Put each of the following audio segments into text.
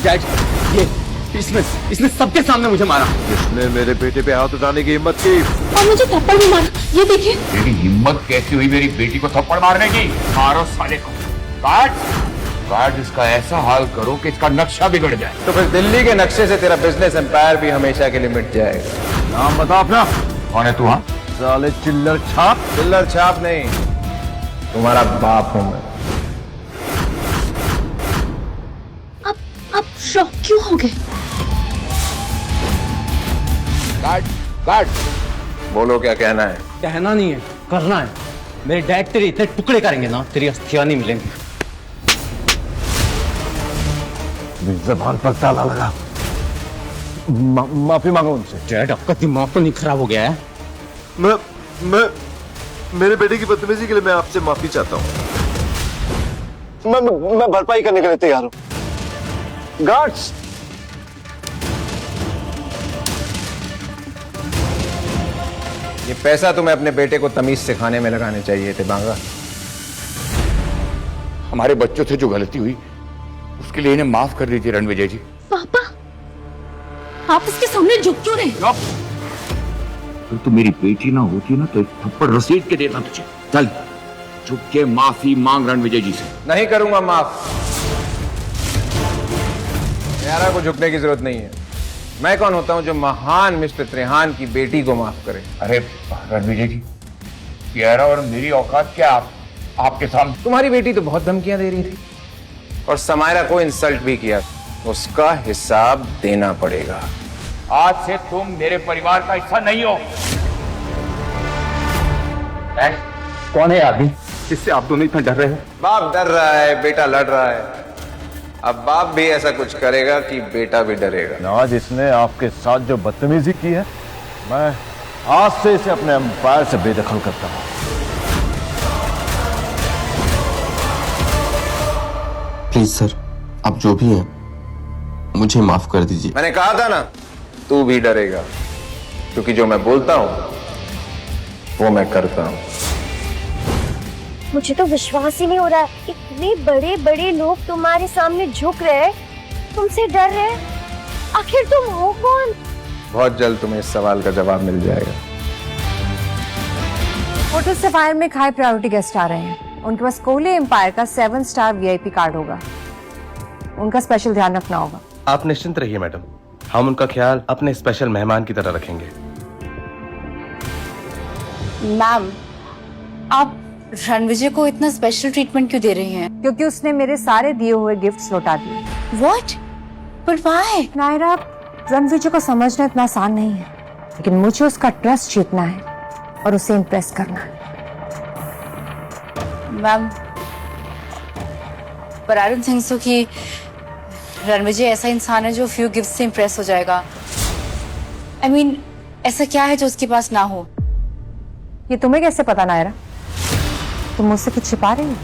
Dad, ये इसने सबके सामने मुझे मारा। इसने मेरे बेटे पे हाथ उठाने की हिम्मत की और मुझे थप्पड़ भी मारा। ये देखिए। तेरी हिम्मत कैसी हुई मेरी बेटी को थप्पड़ मारने की? मारो साले को। काट इसका ऐसा हाल करो कि इसका नक्शा बिगड़ जाए। तो फिर दिल्ली के नक्शे से तेरा बिजनेस एम्पायर भी हमेशा के लिए मिट जाएगा। नाम बता अपना। कौन है तू? हाँ साले चिल्लर छाप। चिल्लर छाप नहीं, तुम्हारा बाप हूं मैं। आप शॉक क्यों हो गए? काट। बोलो क्या कहना है? कहना नहीं है, करना है। मेरे डैड तेरे इतने टुकड़े करेंगे ना, तेरी अस्थियां नहीं मिलेंगी। जबान पर ताला लगा। माफी मांगो उनसे। डैड, आपका दिमाग तो नहीं खराब हो गया है? मैं मेरे बेटे की बदतमीजी के लिए मैं आपसे माफी चाहता हूँ। मैं भरपाई करने के लिए तैयार हूँ। गार्ड्स, ये पैसा तुम्हें अपने बेटे को तमीज सिखाने में लगाने चाहिए थे बांगा। हमारे बच्चों से जो गलती हुई उसके लिए इन्हें माफ कर दीजिए रणविजय जी। पापा, आप इसके सामने झुक क्यों रहे? तो तू मेरी बेटी ना होती ना तो एक थप्पड़ रसीद के देता तुझे। चल झुक के माफी मांग रणविजय जी से। नहीं करूंगा माफ। यारा को झुकने की जरूरत नहीं है। मैं कौन होता हूं जो महान मिस्टर त्रिहान की बेटी को माफ करे? अरे रणविजय जी, यारा और मेरी औकात क्या आपके सामने? तुम्हारी बेटी तो बहुत धमकियां दे रही थी और समायरा को इंसल्ट भी किया। उसका हिसाब देना पड़ेगा। आज से तुम मेरे परिवार का हिस्सा नहीं हो। कौन है आदमी जिससे आप दोनों इतना डर रहे हो? बाप डर रहा है, बेटा लड़ रहा है। अब बाप भी ऐसा कुछ करेगा कि बेटा भी डरेगा। आज इसने आपके साथ जो बदतमीजी की है, मैं आज से इसे अपने एम्पायर से बेदखल करता हूं। प्लीज सर, आप जो भी हैं मुझे माफ कर दीजिए। मैंने कहा था ना, तू भी डरेगा, क्योंकि जो मैं बोलता हूं वो मैं करता हूं। मुझे तो विश्वास ही नहीं हो रहा है, इतने बड़े बड़े लोग तुम्हारे सामने झुक रहे हैं, तुमसे डर रहे हैं। आखिर तुम हो कौन? बहुत जल्द तुम्हें इस सवाल का जवाब मिल जाएगा। होटल सफायर में एक हाई प्रायोरिटी गेस्ट आ रहे हैं। उनके पास कोहली एम्पायर का 7 स्टार VIP कार्ड होगा। उनका स्पेशल ध्यान रखना होगा। आप निश्चिंत रहिए मैडम, हम उनका ख्याल अपने स्पेशल मेहमान की तरह रखेंगे। मैम, आप रणविजय को इतना स्पेशल ट्रीटमेंट क्यों दे रही हैं? क्योंकि उसने मेरे सारे दिए हुए गिफ्ट्स लौटा दिए। What? But why? Naira, Ranvijay को समझना इतना आसान नहीं है, लेकिन मुझे उसका ट्रस्ट जीतना है और उसे इम्प्रेस करना है। मैम, पर आई डोंट थिंक सो कि रणविजय ऐसा इंसान है जो फ्यू गिफ्ट से इम्प्रेस हो जाएगा। I mean, ऐसा क्या है जो उसके पास ना हो? ये तुम्हें कैसे पता नायरा? तुम मुझसे कुछ छिपा रही हो?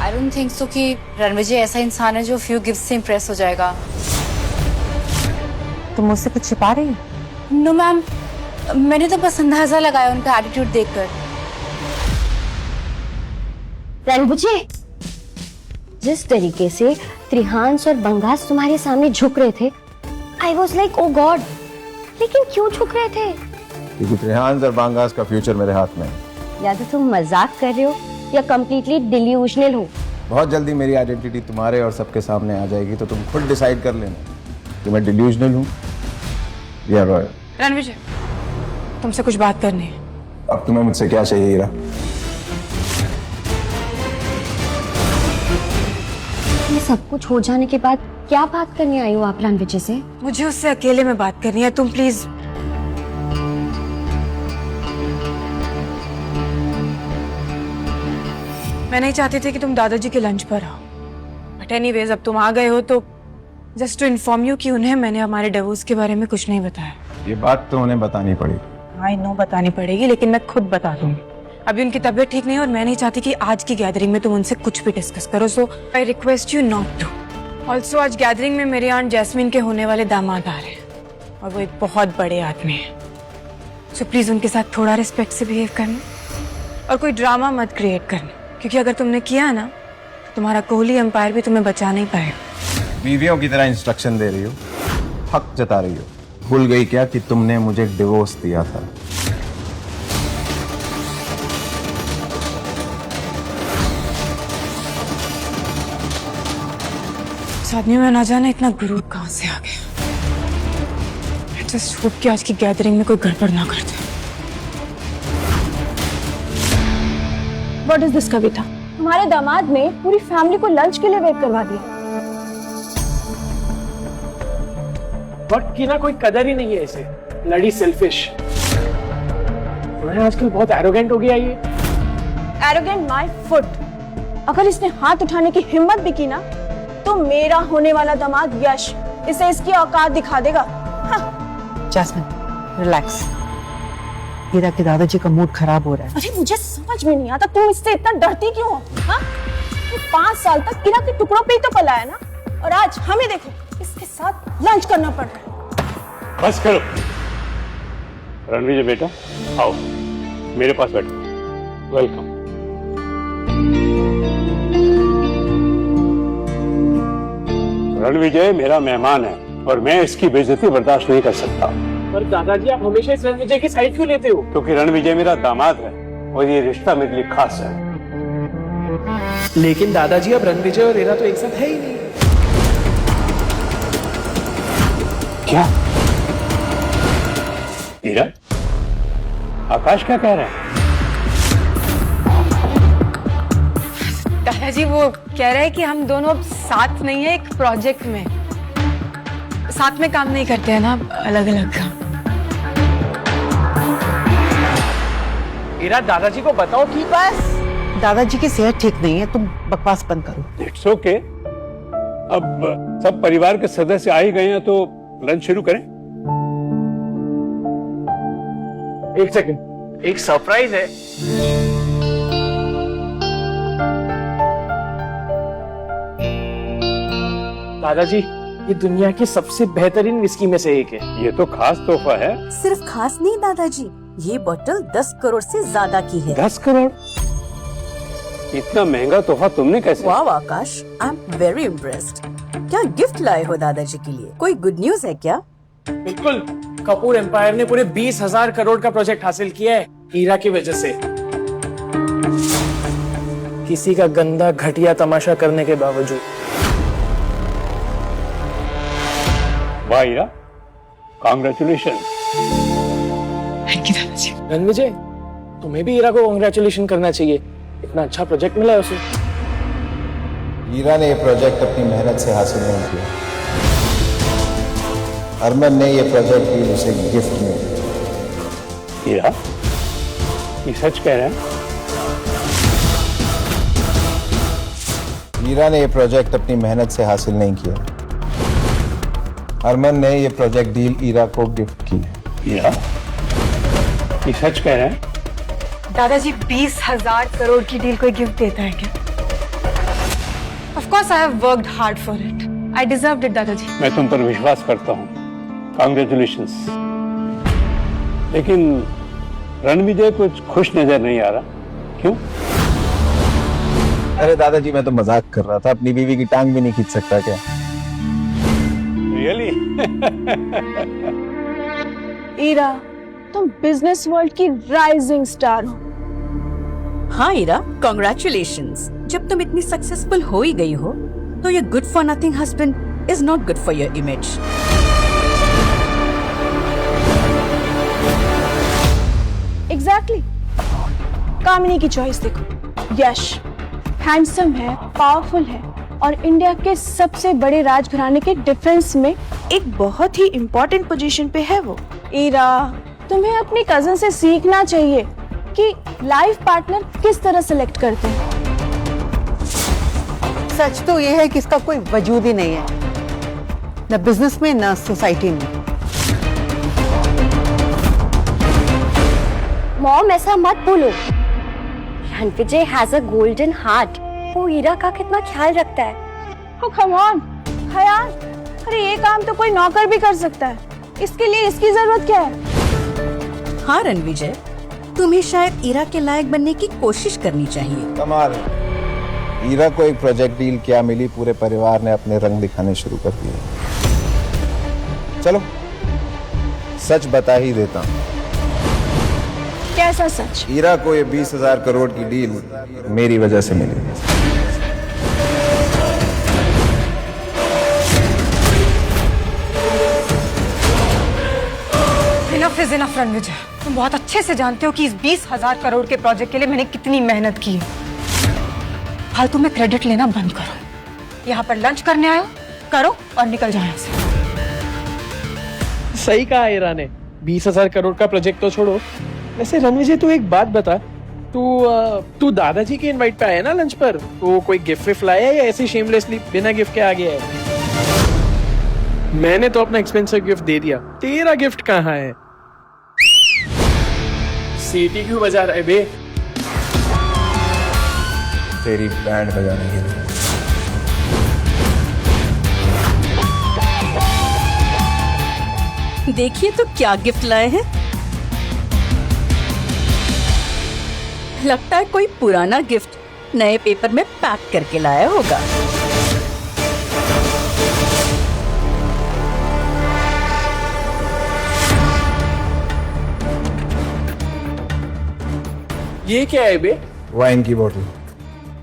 आई डोंट थिंक सो कि रणविजय ऐसा इंसान है जो फ्यू गिफ्ट से इम्प्रेस हो जाएगा। तुम मुझसे कुछ छिपा रही हो? नो मैम, मैंने तो बस अंदाजा लगाया उनका एटीट्यूड देखकर। रणविजय, जिस तरीके से त्रिहांस और बंगास तुम्हारे सामने झुक रहे थे, I was like oh God. लेकिन क्यों झुक रहे थे? क्योंकि त्रिहांस और बांगास का फ्यूचर मेरे हाथ में है। या तो तुम मजाक कर रहे हो या कम्प्लीटली डिल्यूजनल हो। बहुत जल्दी मेरी आइडेंटिटी तुम्हारे और सबके सामने आ जाएगी, तो तुम खुद डिसाइड कर लेना कि मैं डिल्यूजनल हूँ या रॉयल। रणविजय, तुमसे कुछ बात करनी है। अब तुम्हें मुझसे क्या चाहिए हीरा? ये सब कुछ हो जाने के बाद क्या बात करने आई हो आप रणविजय से? मुझे उससे अकेले में बात करनी है, तुम प्लीज। मैं नहीं चाहती थी कि तुम दादाजी के लंच पर आओ, बट एनीवेज अब तुम आ गए हो तो जस्ट टू इन्फॉर्म यू कि उन्हें मैंने हमारे डिवोर्स के बारे में कुछ नहीं बताया। ये बात तो उन्हें बतानी पड़ेगी। आई नो बतानी पड़ेगी, लेकिन मैं खुद बता दूंगी। अभी उनकी तबीयत ठीक नहीं है और मैं नहीं चाहती कि आज की गैदरिंग में तुम उनसे कुछ भी डिस्कस करो, so I request you not to. Also आज गैदरिंग में मेरी आंट जैस्मीन के होने वाले दामाद आ रहे हैं और वो एक बहुत बड़े आदमी है, सो प्लीज उनके साथ थोड़ा रिस्पेक्ट से बिहेव करना और कोई ड्रामा मत क्रिएट करना, क्योंकि अगर तुमने किया ना तुम्हारा कोहली एम्पायर भी तुम्हें बचा नहीं पाएगा। बीवियों की तरह इंस्ट्रक्शन दे रही हो, हक जता रही हो। भूल गई क्या कि तुमने मुझे डिवोर्स दिया था? इस आदमी में ना जाने इतना गुरूर कहां से आ गया। जस्ट होप कि आज की गैदरिंग में कोई गड़बड़ ना कर दे। व्हाट इज दिस कविता? हमारे दामाद ने पूरी फैमिली को लंच के लिए वेट करवा दिया। वक्त की ना कोई कदर ही नहीं है इसे। लड़ी सेल्फिश। आजकल बहुत एरोगेंट हो गया ये। Arrogant my foot. अगर इसने हाथ उठाने की हिम्मत भी की ना तो मेरा होने वाला दामाद यश इसे इसकी औकात दिखा देगा। Jasmine, relax. हीरा के दादाजी का मूड खराब हो रहा है। अरे मुझे समझ में नहीं आता तुम इससे इतना डरती क्यों हो? हाँ? 5 साल तक हीरा के टुकड़ों पे ही तो पला है ना, और आज हमें देखो इसके साथ लंच करना पड़ रहा है। बस करो रणविजय बेटा, आओ मेरे पास बैठो। वेलकम। रणविजय मेरा मेहमान है और मैं इसकी बेइज्जती बर्दाश्त नहीं कर सकता। पर दादाजी आप हमेशा इस रणविजय की साइड क्यों लेते हो? क्योंकि रणविजय मेरा दामाद है और ये रिश्ता मेरे लिए खास है। लेकिन दादाजी अब रणविजय और हीरा तो एक साथ है ही नहीं। क्या? हीरा, आकाश क्या कह रहा है? दादाजी वो कह रहे हैं कि हम दोनों अब साथ नहीं है, एक प्रोजेक्ट में साथ में काम नहीं करते हैं ना, अलग अलग काम। हीरा, दादाजी को बताओ कि बस दादाजी की सेहत ठीक नहीं है, तुम बकवास बंद करो। It's okay. अब सब परिवार के सदस्य आ ही गए हैं तो लंच शुरू करें। एक सेकंड, एक सरप्राइज है। दादाजी, ये दुनिया की सबसे बेहतरीन विस्की में से एक है। ये तो खास तोहफा है। सिर्फ खास नहीं दादाजी, ये बोतल 10 करोड़ से ज्यादा की है। 10 करोड़? इतना महंगा तोहफा तुमने कैसे? वाह आकाश, आई एम वेरी इम्प्रेस्ड। क्या गिफ्ट लाए हो दादाजी के लिए? कोई गुड न्यूज है क्या? बिल्कुल, कपूर एम्पायर ने पूरे 20,000 करोड़ का प्रोजेक्ट हासिल किया है हीरा की वजह से। किसी का गंदा घटिया तमाशा करने के बावजूद। वाह हीरा, कांग्रेचुलेशन। थैंक यू दादाजी। रणविजय, तुम्हें भी हीरा को कांग्रेचुलेशन करना चाहिए, इतना अच्छा प्रोजेक्ट मिला है उसे। हीरा ने ये प्रोजेक्ट अपनी मेहनत से हासिल नहीं किया। अरमान ने ये प्रोजेक्ट भी उसे गिफ्ट में दिया। हीरा, ये सच कह रहे हैं? हीरा ने ये प्रोजेक्ट अपनी मेहनत से हासिल नहीं किया। अरमान ने ये प्रोजेक्ट डील हीरा को गिफ्ट की है। हीरा, ये सच कह रहे हैं? दादाजी 20,000 करोड़ की डील कोई गिफ्ट देता है क्या? Of course I have worked hard for it. I deserved it, दादाजी। मैं तुम पर विश्वास करता हूँ, कांग्रेचुलेशंस। लेकिन रणविजय कुछ खुश नजर नहीं आ रहा, क्यों? अरे दादाजी, मैं तो मजाक कर रहा था। अपनी बीवी की टांग भी नहीं खींच सकता क्या? रियली? हीरा, तुम बिजनेस वर्ल्ड की राइजिंग स्टार हो। हाँ हीरा, कांग्रेचुलेशंस। जब तुम इतनी सक्सेसफुल हो ही गई हो तो ये good for nothing husband is not good for your image. Exactly. Kamini की चॉइस देखो। यश हैंडसम है, पावरफुल है और इंडिया के सबसे बड़े राजघराने के डिफेंस में एक बहुत ही इम्पोर्टेंट पोजीशन पे है वो। हीरा, तुम्हें अपनी कजन से सीखना चाहिए कि लाइफ पार्टनर किस तरह सेलेक्ट करते हैं। सच तो ये है कि इसका कोई वजूद ही नहीं है, न बिजनेस में न सोसाइटी में। मॉम, ऐसा मत बोलो। Ranvijay has a golden heart. वो हीरा का कितना ख्याल रखता है। Oh, come on, ख्याल? अरे ये काम तो कोई नौकर भी कर सकता है, इसके लिए इसकी जरूरत क्या है? हाँ रणविजय, तुम्हें शायद हीरा के लायक बनने की कोशिश करनी चाहिए। कमाल, ईरा को एक प्रोजेक्ट डील क्या मिली, पूरे परिवार ने अपने रंग दिखाने शुरू कर दिए। चलो सच बता ही देता हूं। कैसा सच? ईरा को ये 20,000 करोड़ की डील मेरी वजह से मिली। इनफ इज इनफ रणविजय, तुम बहुत अच्छे से जानते हो कि इस 20,000 करोड़ के प्रोजेक्ट के लिए मैंने कितनी मेहनत की है। फालतू में क्रेडिट लेना बंद करो। यहाँ पर लंच करने आए हो, करो और निकल जाओ यहाँ से। सही कहा ईरा ने, 20,000 करोड़ का प्रोजेक्ट तो छोड़ो। वैसे रणविजय तू एक बात बता, तू दादाजी के इनवाइट पे आया ना लंच पर, तो कोई गिफ्ट विफ्ट लाया है या ऐसे शेमलेसली बिना गिफ्ट के आ गया है? मैंने तो अपना एक्सपेंसिव गिफ्ट दे दिया, तेरा गिफ्ट कहाँ है? सीटी क्यों बजा रहा है बे? तेरी बैंड बजाने के लिए। देखिए तो क्या गिफ्ट लाए हैं। लगता है कोई पुराना गिफ्ट नए पेपर में पैक करके लाया होगा। ये क्या है बे? वाइन की बोतल।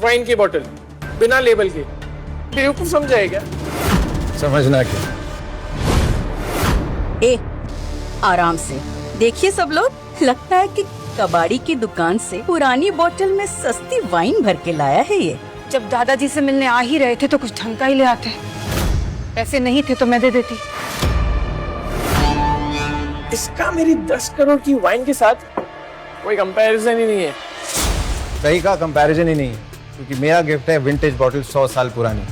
वाइन की बोतल बिना लेबल के? बेवकूफ समझाएगा? समझना क्या? ए, आराम से देखिए सब लोग, लगता है कि कबाड़ी की दुकान से पुरानी बोतल में सस्ती वाइन भर के लाया है ये। जब दादाजी से मिलने आ ही रहे थे तो कुछ ढंग का ही ले आते। पैसे नहीं थे तो मैं दे देती। इसका मेरी 10 करोड़ की वाइन के साथ कोई कंपैरिजन ही नहीं है। सही का कंपैरिजन ही नहीं, क्योंकि मेरा गिफ्ट है विंटेज बॉटल 100 साल पुरानी।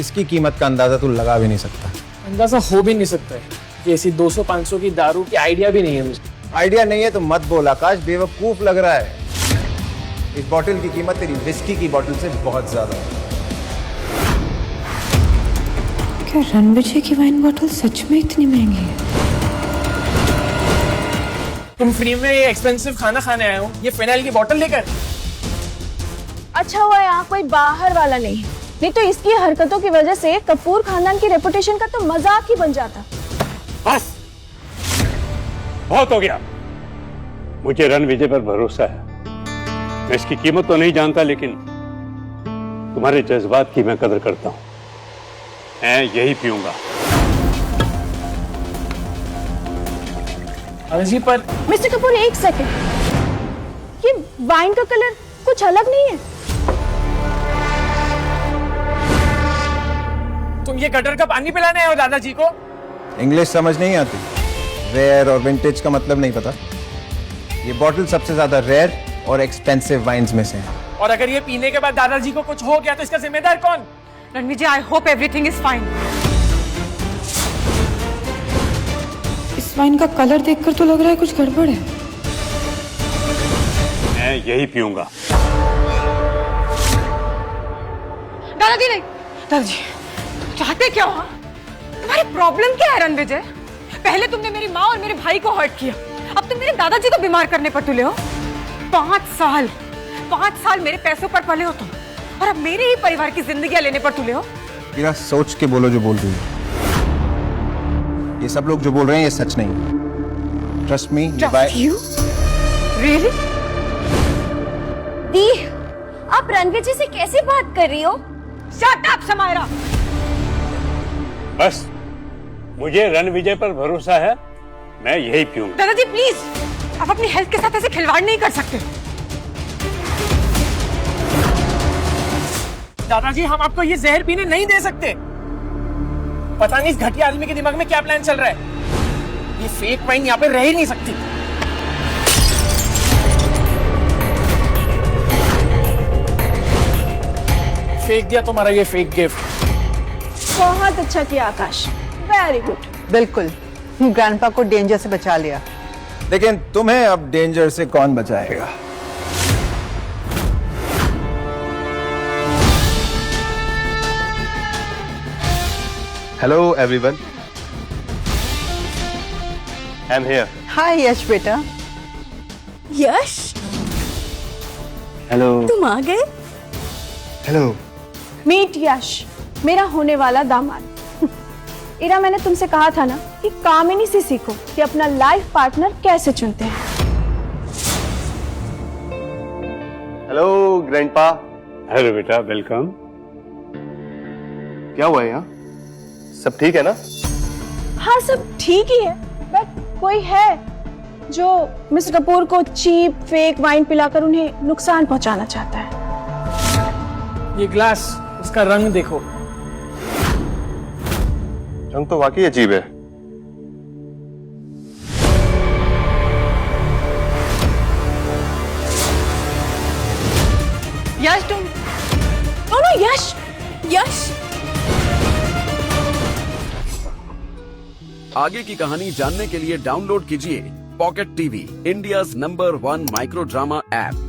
इसकी कीमत का अंदाजा तू लगा भी नहीं सकता। अंदाजा हो भी नहीं सकता है कि ऐसी 200-500 की दारू की आइडिया भी नहीं है मुझे। आइडिया नहीं है तो मत बोल आकाश, बेवकूफ लग रहा है। इस बॉटल की कीमत तेरी विस्की की बॉटल से बहुत ज्यादा है। क्या रणविजय की वाइन बॉटल सच में इतनी महंगी है? तुम फ्री में ये एक्सपेंसिव खाना खाने आए हो, ये फिनाइल की बोतल लेकर? अच्छा हुआ यहाँ कोई बाहर वाला नहीं तो इसकी हरकतों की वजह से कपूर खानदान की रेपुटेशन का तो मजाक ही बन जाता। बस बहुत हो गया। मुझे रणविजय पर भरोसा है। मैं इसकी कीमत तो नहीं जानता, लेकिन तुम्हारे जज्बात की मैं कदर करता हूं। मैं यही पीऊंगा। अर्जी पर मिस्टर कपूर एक सेकंड, ये वाइन का कलर कुछ अलग नहीं है? तुम ये गटर का पानी पिलाने आए हो दादाजी को? इंग्लिश समझ नहीं आती? रेयर और विंटेज का मतलब नहीं पता? ये बॉटल सबसे ज्यादा रेयर और एक्सपेंसिव वाइन्स में से है। और अगर ये पीने के बाद दादाजी को कुछ हो गया तो इसका जिम्मेदार कौन? Ranvijay, I hope everything is fine. इस वाइन का कलर देखकर तो लग रहा है कुछ गड़बड़ है। मैं यही पीऊंगा। दादाजी नहीं, दादाजी चाहते क्या हो? तुम्हारी प्रॉब्लम क्या है रणविजय? पहले तुमने मेरी माँ और मेरे भाई को हर्ट किया, अब तुम मेरे दादाजी को बीमार करने पर तुले हो। 5 साल मेरे पैसों पर पले हो तुम, और अब मेरे ही परिवार की जिंदगियां लेने पर तुले हो। मेरा सोच के बोलो जो बोल रही हो। ये सब लोग जो बोल रहे हैं ये सच नहीं। Trust me. You really? दी, आप रणविजय से कैसे बात कर रही हो? Shut up Samaira. बस मुझे रणविजय पर भरोसा है, मैं यही पीऊंगा। दादाजी प्लीज, आप अपनी हेल्थ के साथ ऐसे खिलवाड़ नहीं कर सकते। दादाजी हम आपको ये जहर पीने नहीं दे सकते। पता नहीं इस घटिया आदमी के दिमाग में क्या प्लान चल रहा है। ये फेक वाइन यहाँ पे रह ही नहीं सकती। फेंक दिया तुम्हारा ये फेक गिफ्ट। बहुत अच्छा किया आकाश, वेरी गुड। बिल्कुल, ग्रैंडपा को डेंजर से बचा लिया। लेकिन तुम्हें अब डेंजर से कौन बचाएगा? Hello everyone, I am here. Hi Yash बेटा। यश, हेलो। तुम आ गए? हेलो। मीट यश, मेरा होने वाला दामाद। इरा, मैंने तुमसे कहा था ना कि कामिनी से सीखो कि अपना लाइफ पार्टनर कैसे चुनते हैं। Hello grandpa. हेलो बेटा, वेलकम। क्या हुआ यहाँ? सब ठीक है ना? हाँ, सब ठीक ही है, बट कोई है जो मिस्टर कपूर को चीप फेक वाइन पिलाकर उन्हें नुकसान पहुंचाना चाहता है। ये ग्लास, उसका रंग देखो। रंग तो वाकई अजीब है। यश, तुम दोनों यश यश आगे की कहानी जानने के लिए डाउनलोड कीजिए pocket TV, India's number 1 micro drama app.